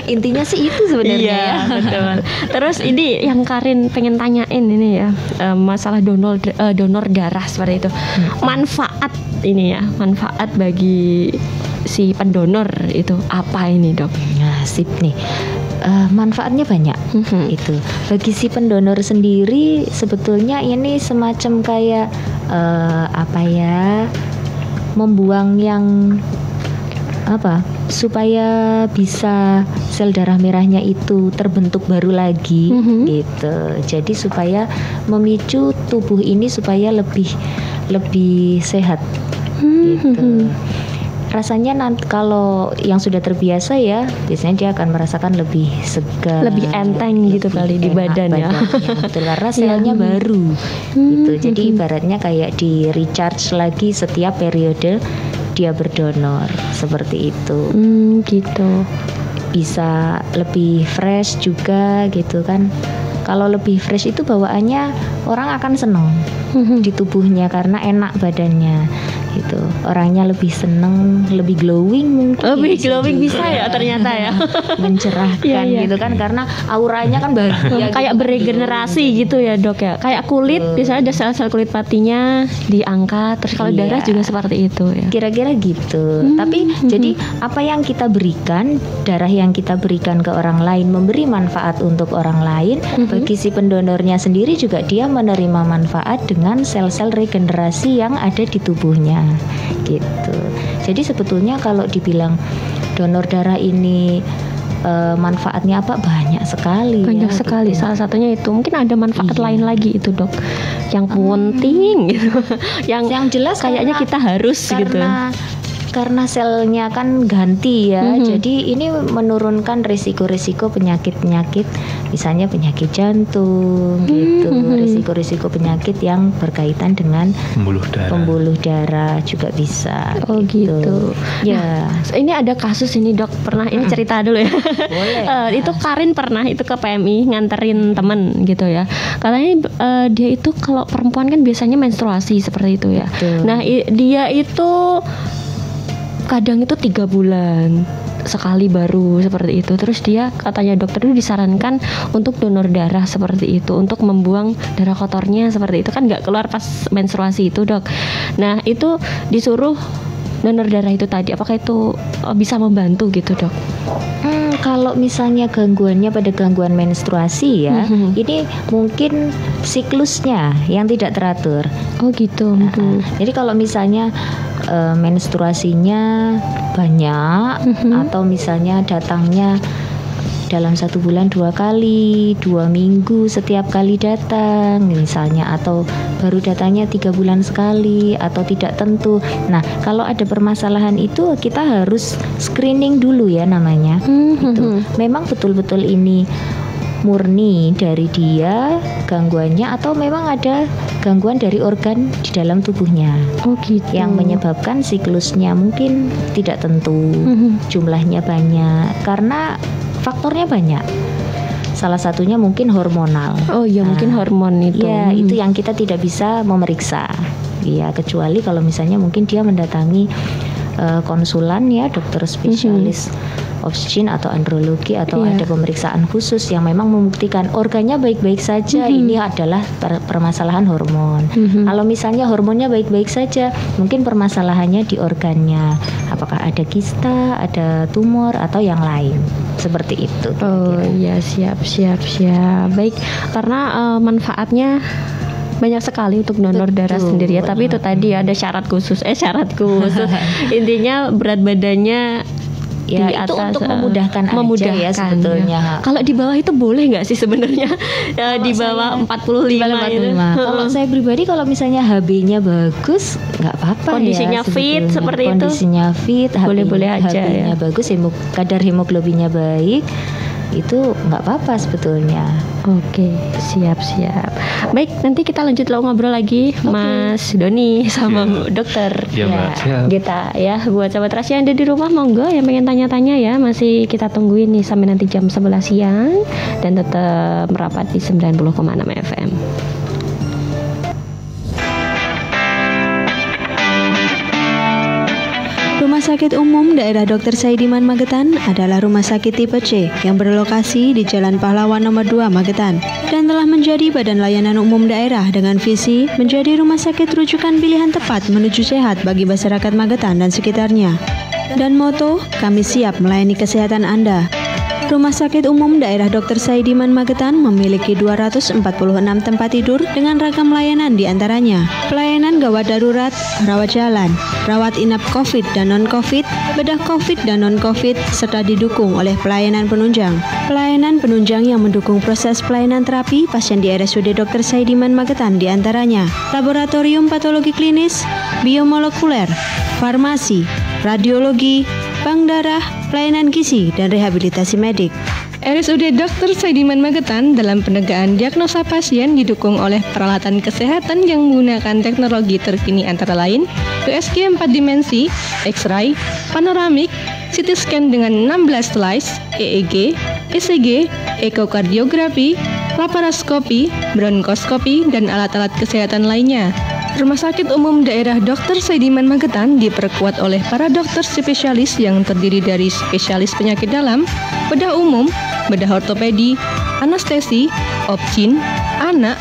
Intinya sih itu sebenarnya. Iya, betul. Terus ini yang Karin pengen tanyain ini ya, masalah donor darah seperti itu. Manfaat ini ya, manfaat bagi si pendonor itu apa ini, Dok? Nah, sip nih. Manfaatnya banyak itu. Bagi si pendonor sendiri sebetulnya ini semacam kayak membuang yang supaya bisa sel darah merahnya itu terbentuk baru lagi gitu. Jadi supaya memicu tubuh ini supaya lebih sehat gitu. Rasanya nanti kalau yang sudah terbiasa ya, biasanya dia akan merasakan lebih segar, lebih enteng gitu kali di badan ya. Betul, karena selnya baru gitu. Jadi ibaratnya kayak di recharge lagi setiap periode dia berdonor seperti itu. Gitu. Bisa lebih fresh juga gitu kan. Kalau lebih fresh itu bawaannya orang akan senang di tubuhnya karena enak badannya gitu. Orangnya lebih seneng, lebih glowing mungkin. Lebih glowing bisa ya ternyata ya. Mencerahkan gitu kan karena auranya kan bahagia. Kayak beregenerasi gitu ya, Dok ya. Kayak kulit, biasanya ada sel-sel kulit matinya diangkat. Terus kalau darah juga seperti itu ya. Kira-kira gitu. Tapi jadi apa yang kita berikan, darah yang kita berikan ke orang lain memberi manfaat untuk orang lain. Bagi si pendonornya sendiri juga dia menerima manfaat dengan sel-sel regenerasi yang ada di tubuhnya gitu. Jadi sebetulnya kalau dibilang donor darah ini manfaatnya apa, banyak sekali. Banyak sekali. Gitu. Salah satunya itu mungkin ada manfaat lain lagi itu, Dok, yang penting gitu. yang jelas kayaknya kita harus karena karena selnya kan ganti ya, jadi ini menurunkan risiko-risiko penyakit-penyakit, misalnya penyakit jantung gitu, risiko-risiko penyakit yang berkaitan dengan pembuluh darah juga bisa. Oh gitu. Ya. Nah, ini ada kasus ini dok, pernah ini cerita dulu ya. Boleh. Itu Karin pernah itu ke PMI nganterin temen gitu ya. Katanya dia itu kalau perempuan kan biasanya menstruasi seperti itu ya. Betul. Nah dia itu kadang itu 3 bulan sekali baru seperti itu. Terus dia katanya dokter itu disarankan untuk donor darah seperti itu, untuk membuang darah kotornya seperti itu, kan nggak keluar pas menstruasi itu dok. Nah itu disuruh donor darah itu tadi, apakah itu bisa membantu gitu dok? Kalau misalnya gangguannya pada gangguan menstruasi ya, ini mungkin siklusnya yang tidak teratur. Oh gitu. Jadi kalau misalnya menstruasinya banyak atau misalnya datangnya dalam 1 bulan 2 kali, 2 minggu setiap kali datang misalnya, atau baru datangnya 3 bulan sekali atau tidak tentu. Nah kalau ada permasalahan itu kita harus screening dulu ya namanya. Gitu. Memang betul-betul ini murni dari dia gangguannya atau memang ada gangguan dari organ di dalam tubuhnya. Oh gitu. Yang menyebabkan siklusnya mungkin tidak tentu, jumlahnya banyak karena faktornya banyak. Salah satunya mungkin hormonal. Oh iya, mungkin hormon itu. Ya, itu yang kita tidak bisa memeriksa. Ya, kecuali kalau misalnya mungkin dia mendatangi konsulan ya, dokter spesialis obstetrik atau andrologi atau ada pemeriksaan khusus yang memang membuktikan organnya baik-baik saja, ini adalah permasalahan hormon. Kalau misalnya hormonnya baik-baik saja, mungkin permasalahannya di organnya, apakah ada kista, ada tumor atau yang lain, seperti itu. Oh iya, siap. Baik, karena manfaatnya banyak sekali untuk donor darah sendiri ya, tapi itu tadi ada syarat khusus. Intinya berat badannya ya di itu atas, untuk memudahkan aja ya sebetulnya. Kalau di bawah itu boleh nggak sih sebenarnya? Di bawah 45 Kalau saya pribadi kalau misalnya HB-nya bagus nggak apa-apa. Kondisinya ya, fit seperti itu. Kondisinya fit, boleh-boleh aja HB-nya bagus, kadar hemoglobinnya baik, itu nggak apa-apa sebetulnya. Oke, siap. Baik, nanti kita lanjut ngobrol lagi, Mas Doni sama dokter. Kita ya, buat sahabat Rahasia yang ada di rumah, monggo yang pengen tanya-tanya ya, masih kita tungguin nih sampai nanti jam 11 siang dan tetap merapat di 90,6 FM. Rumah Sakit Umum Daerah Dr. Saidiman Magetan adalah rumah sakit tipe C yang berlokasi di Jalan Pahlawan nomor 2 Magetan dan telah menjadi badan layanan umum daerah dengan visi menjadi rumah sakit rujukan pilihan tepat menuju sehat bagi masyarakat Magetan dan sekitarnya. Dan moto, kami siap melayani kesehatan Anda. Rumah Sakit Umum Daerah Dr. Saidiman Magetan memiliki 246 tempat tidur dengan ragam layanan diantaranya pelayanan gawat darurat, rawat jalan, rawat inap COVID dan non-COVID, bedah COVID dan non-COVID, serta didukung oleh pelayanan penunjang. Pelayanan penunjang yang mendukung proses pelayanan terapi pasien di RSUD Dr. Saidiman Magetan diantaranya laboratorium patologi klinis, biomolekuler, farmasi, radiologi, bank darah, pelayanan gizi, dan rehabilitasi medik. RSUD Dr. Saidiman Magetan dalam penegakan diagnosa pasien didukung oleh peralatan kesehatan yang menggunakan teknologi terkini antara lain USG 4 dimensi, X-ray, panoramik, CT scan dengan 16 slice, EEG, ECG, ekokardiografi, laparoskopi, bronkoskopi, dan alat-alat kesehatan lainnya. Rumah Sakit Umum Daerah Dr. Saidiman Magetan diperkuat oleh para dokter spesialis yang terdiri dari spesialis penyakit dalam, bedah umum, bedah ortopedi, anestesi, opsin, anak,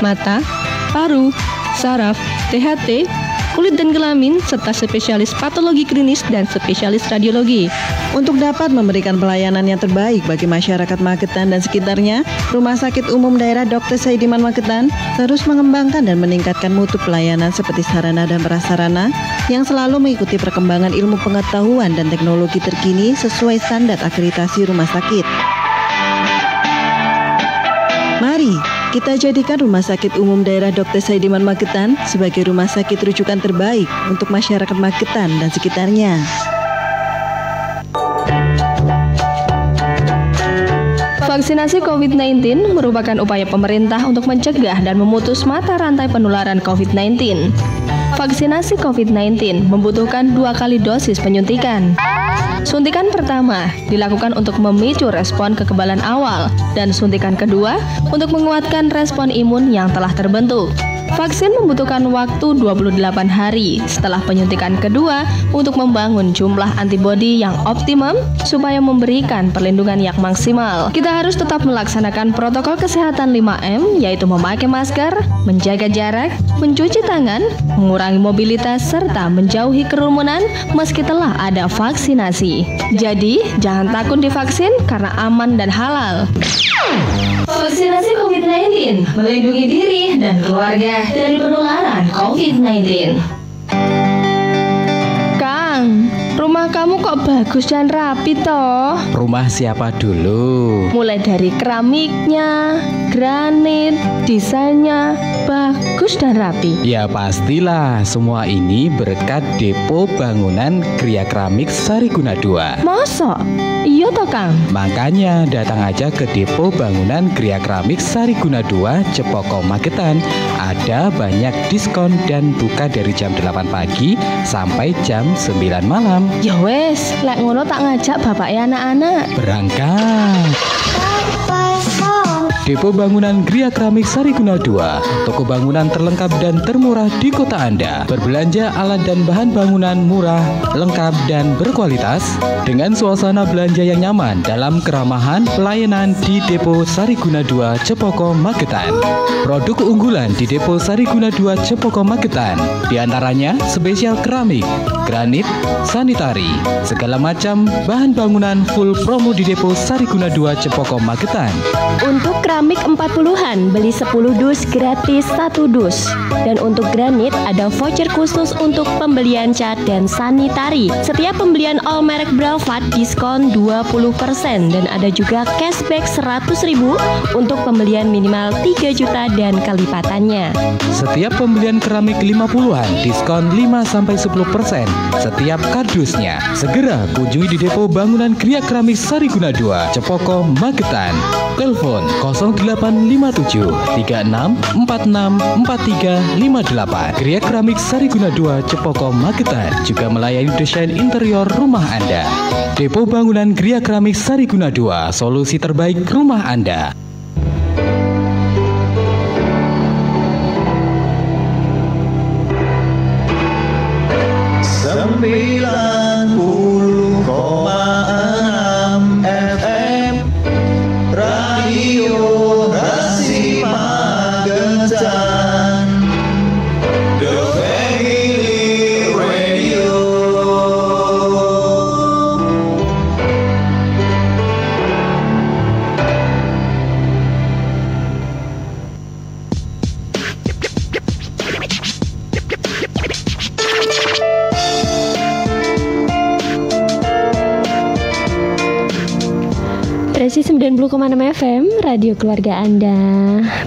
mata, paru, saraf, THT, kulit dan kelamin, serta spesialis patologi klinis dan spesialis radiologi. Untuk dapat memberikan pelayanan yang terbaik bagi masyarakat Magetan dan sekitarnya, Rumah Sakit Umum Daerah Dr. Saidiman Magetan terus mengembangkan dan meningkatkan mutu pelayanan seperti sarana dan prasarana yang selalu mengikuti perkembangan ilmu pengetahuan dan teknologi terkini sesuai standar akreditasi rumah sakit. Mari Kita jadikan Rumah Sakit Umum Daerah Dr. Saidiman Magetan sebagai rumah sakit rujukan terbaik untuk masyarakat Magetan dan sekitarnya. Vaksinasi COVID-19 merupakan upaya pemerintah untuk mencegah dan memutus mata rantai penularan COVID-19. Vaksinasi COVID-19 membutuhkan 2 kali dosis penyuntikan. Suntikan pertama dilakukan untuk memicu respon kekebalan awal dan suntikan kedua untuk menguatkan respon imun yang telah terbentuk. Vaksin membutuhkan waktu 28 hari setelah penyuntikan kedua untuk membangun jumlah antibodi yang optimum supaya memberikan perlindungan yang maksimal. Kita harus tetap melaksanakan protokol kesehatan 5M, yaitu memakai masker, menjaga jarak, mencuci tangan, mengurangi mobilitas, serta menjauhi kerumunan meski telah ada vaksinasi. Jadi, jangan takut divaksin karena aman dan halal. Vaksinasi COVID-19 melindungi diri dan keluarga dari penularan COVID-19. Kang, rumah kamu kok bagus dan rapi toh? Rumah siapa dulu? Mulai dari keramiknya, granit, desainnya bagus dan rapi. Ya pastilah, semua ini berkat Depo Bangunan Gria Keramik Sariguna 2. Masa? Iya toh Kang? Makanya datang aja ke Depo Bangunan Gria Keramik Sariguna 2 Cepoko Magetan. Ada banyak diskon dan buka dari jam 8 pagi sampai jam 9 malam. Ya wes, lek ngono tak ngajak bapak ya anak-anak. Berangkat. Depo Bangunan Gria Keramik Sariguna 2, toko bangunan terlengkap dan termurah di kota Anda. Berbelanja alat dan bahan bangunan murah, lengkap dan berkualitas dengan suasana belanja yang nyaman dalam keramahan pelayanan di Depo Sariguna 2 Cepoko Magetan. Produk unggulan di Depo Sariguna 2 Cepoko Magetan di antaranya spesial keramik, granit, sanitari, segala macam bahan bangunan full promo di Depo Sariguna 2 Cepoko Magetan. Untuk keramik 40-an, beli 10 dus gratis 1 dus. Dan untuk granit ada voucher khusus untuk pembelian cat dan sanitari. Setiap pembelian all merek Bravad diskon 20% dan ada juga cashback 100.000 untuk pembelian minimal 3 juta dan kelipatannya. Setiap pembelian keramik 50-an diskon 5-10% setiap kardusnya. Segera kunjungi di Depo Bangunan Gria Keramik Sariguna 2 Cepoko Magetan. Telepon 0857 36 46 43 58. Gria Keramik Sariguna 2 Cepoko Magetan juga melayani desain interior rumah Anda. Depo Bangunan Gria Keramik Sariguna 2, solusi terbaik rumah Anda. Rasi 90,6 FM, radio keluarga Anda.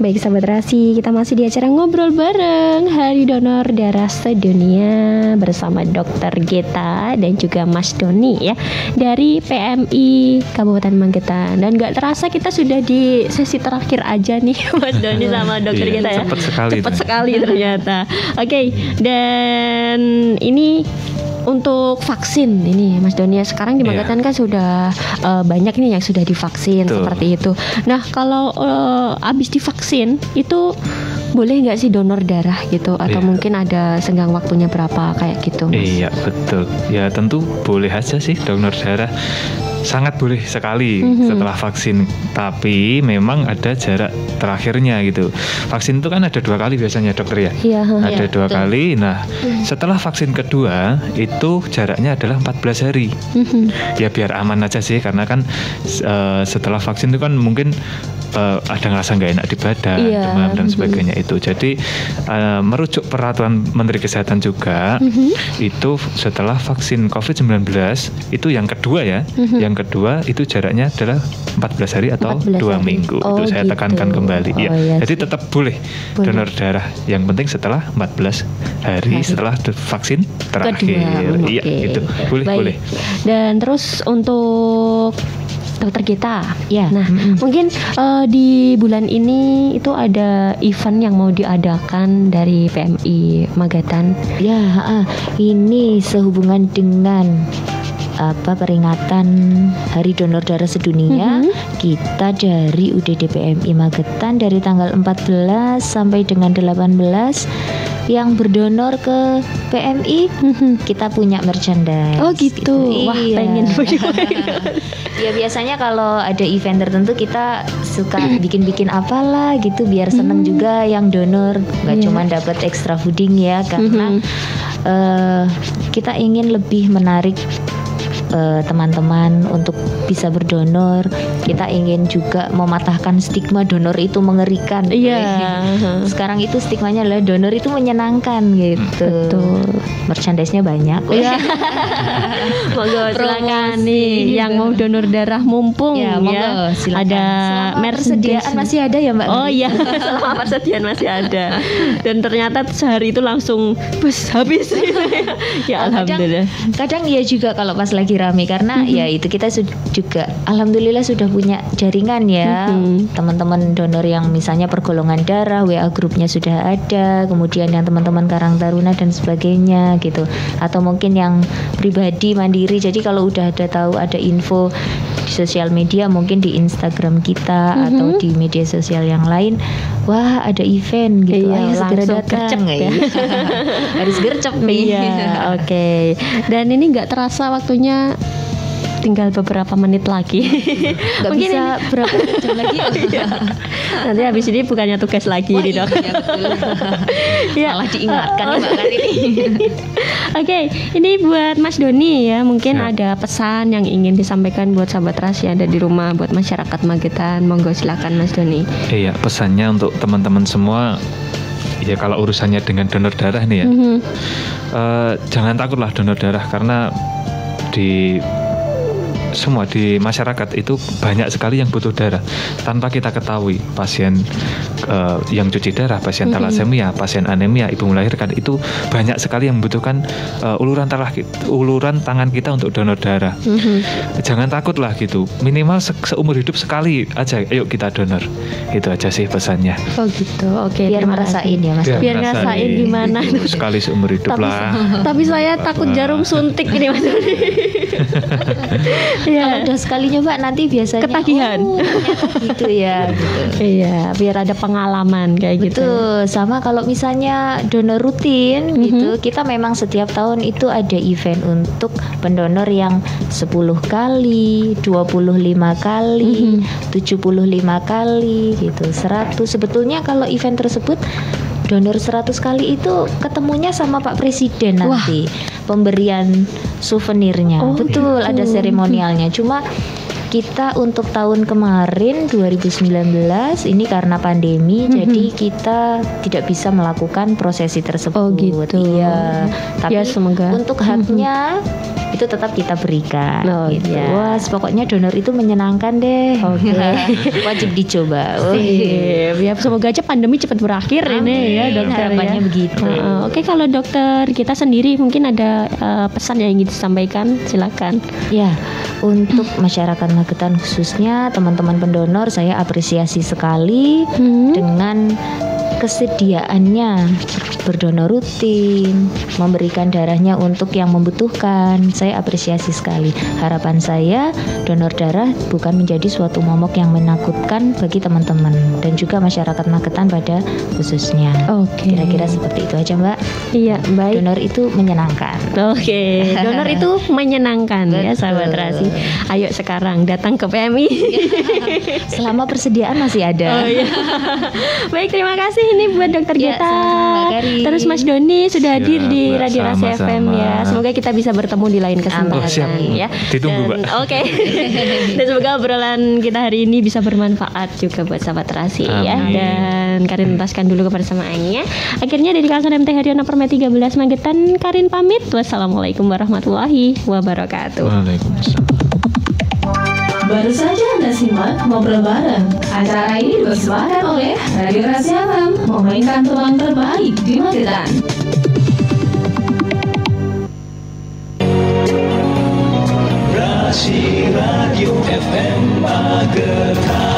Baik sahabat Rasi, kita masih di acara ngobrol bareng Hari Donor Darah Sedunia bersama Dr. Geta dan juga Mas Doni ya dari PMI Kabupaten Magetan. Dan gak terasa kita sudah di sesi terakhir aja nih Mas Doni sama Dr. Geta ya. Cepat sekali ternyata. Oke, dan ini untuk vaksin ini Mas Doni sekarang di Magetan kan sudah banyak nih yang sudah divaksin seperti itu. Nah kalau habis divaksin itu boleh nggak sih donor darah gitu atau mungkin ada senggang waktunya berapa kayak gitu Mas? Iya betul ya, tentu boleh aja sih donor darah. Sangat boleh sekali setelah vaksin, tapi memang ada jarak terakhirnya gitu. Vaksin itu kan ada 2 kali biasanya dokter ya, ada 2 kali. Nah setelah vaksin kedua itu jaraknya adalah 14 hari. Ya biar aman aja sih, karena kan setelah vaksin itu kan mungkin ada ngerasa nggak enak di badan, demam dan sebagainya itu. Jadi merujuk peraturan Menteri Kesehatan juga itu setelah vaksin COVID-19 itu yang kedua ya, yang kedua itu jaraknya adalah 14 hari atau 2 minggu. Itu saya tekankan kembali. Jadi tetap boleh donor darah. Yang penting setelah 14 hari setelah vaksin terakhir. Iya, itu boleh. Dan terus untuk dokter kita, nah mungkin di bulan ini itu ada event yang mau diadakan dari PMI Magetan. Ya, ini sehubungan dengan peringatan Hari Donor Darah Sedunia. Kita dari UDD PMI Magetan dari tanggal 14 sampai dengan 18 yang berdonor ke PMI, kita punya merchandise. Oh gitu. Wah, pengen. Ya biasanya kalau ada event tertentu kita suka bikin-bikin apalah gitu biar seneng juga yang donor, nggak cuma dapat extra fooding ya, karena kita ingin lebih menarik teman-teman untuk bisa berdonor. Kita ingin juga mematahkan stigma donor itu mengerikan. Sekarang itu stigmanya adalah donor itu menyenangkan gitu. Betul. Merchandise-nya banyak. Monggo silakan nih yang mau donor darah mumpung monggo, silakan. Ada persediaan masih ada ya Mbak. Oh iya, selama persediaan masih ada. Dan ternyata sehari itu langsung habis. Ya alhamdulillah. Kadang ya juga kalau pas lagi rame karena ya itu kita juga alhamdulillah sudah punya jaringan ya, teman-teman donor yang misalnya pergolongan darah, WA grupnya sudah ada, kemudian yang teman-teman Karang Taruna dan sebagainya gitu, atau mungkin yang pribadi mandiri. Jadi kalau udah tahu ada info di sosial media, mungkin di Instagram kita atau di media sosial yang lain, wah ada event gitu, ayo segera datang ya. Harus gercep nih. Oke. Dan ini nggak terasa waktunya tinggal beberapa menit lagi. Nggak bisa berapa jam lagi. Nanti habis ini bukannya tugas lagi nih dok. Malah diingatkan nih Mbak kali ini. Oke, ini buat Mas Doni ya, mungkin ada pesan yang ingin disampaikan buat sahabat Rasi ada di rumah, buat masyarakat Magetan. Monggo silakan Mas Doni. Iya, pesannya untuk teman-teman semua. Ya kalau urusannya dengan donor darah nih ya, jangan takutlah donor darah, karena di masyarakat itu banyak sekali yang butuh darah tanpa kita ketahui. Pasien yang cuci darah, pasien thalassemia, pasien anemia, ibu melahirkan, itu banyak sekali yang membutuhkan uluran tangan kita untuk donor darah. Jangan takutlah gitu, minimal seumur hidup sekali aja, ayo kita donor. Itu aja sih pesannya. Oh gitu, oke. Biar ngerasain ya Mas. Biar ngerasain gimana. Sekali seumur hidup lah. Tapi saya takut jarum suntik ini Mas. Kalau udah sekali nyoba nanti biasanya ketagihan gitu ya gitu. Iya, biar ada pengalaman kayak gitu. Sama kalau misalnya donor rutin gitu, kita memang setiap tahun itu ada event untuk pendonor yang 10 kali, 25 kali, 75 kali gitu, 100. Sebetulnya kalau event tersebut donor 100 kali itu ketemunya sama Pak Presiden nanti. Pemberian souvenirnya. Betul, ada seremonialnya. Cuma kita untuk tahun kemarin 2019 ini karena pandemi, jadi kita tidak bisa melakukan prosesi tersebut. Oh gitu. Iya. Tapi ya, semoga untuk haknya itu tetap kita berikan. Gitu. Wah, pokoknya donor itu menyenangkan deh. Wajib dicoba. Ya, semoga aja pandemi cepat berakhir ini ya dokter. Harapannya begitu. Oke, kalau dokter kita sendiri mungkin ada pesan yang ingin disampaikan, silakan. Ya, untuk masyarakat Magetan khususnya teman-teman pendonor, saya apresiasi sekali dengan kesediaannya berdonor rutin, memberikan darahnya untuk yang membutuhkan. Saya apresiasi sekali. Harapan saya donor darah bukan menjadi suatu momok yang menakutkan bagi teman-teman dan juga masyarakat Magetan pada khususnya. Kira-kira seperti itu aja Mbak. Iya, baik. Donor itu menyenangkan. Donor itu menyenangkan ya sahabat Rasi. Ayo sekarang datang ke PMI. Selama persediaan masih ada. Baik, terima kasih ini buat dokter kita. Terus Mas Doni sudah hadir di Radio Rasi FM ya. Semoga kita bisa bertemu di lain kesempatan ya. Ditunggu, Mbak. Oke. Dan semoga obrolan kita hari ini bisa bermanfaat juga buat sahabat Rasi ya. Dan Karin tuntaskan dulu kebersamaannya. Akhirnya dari kawasan MT Haryono Permai 13 Magetan, Karin pamit. Wassalamualaikum warahmatullahi wabarakatuh. Waalaikumsalam. Baru saja Anda simak Ngobrol Bareng. Acara ini dipersembahkan oleh Radio Rasi FM, memainkan tulang terbaik di Magetan. Rasi Radio FM Magetan.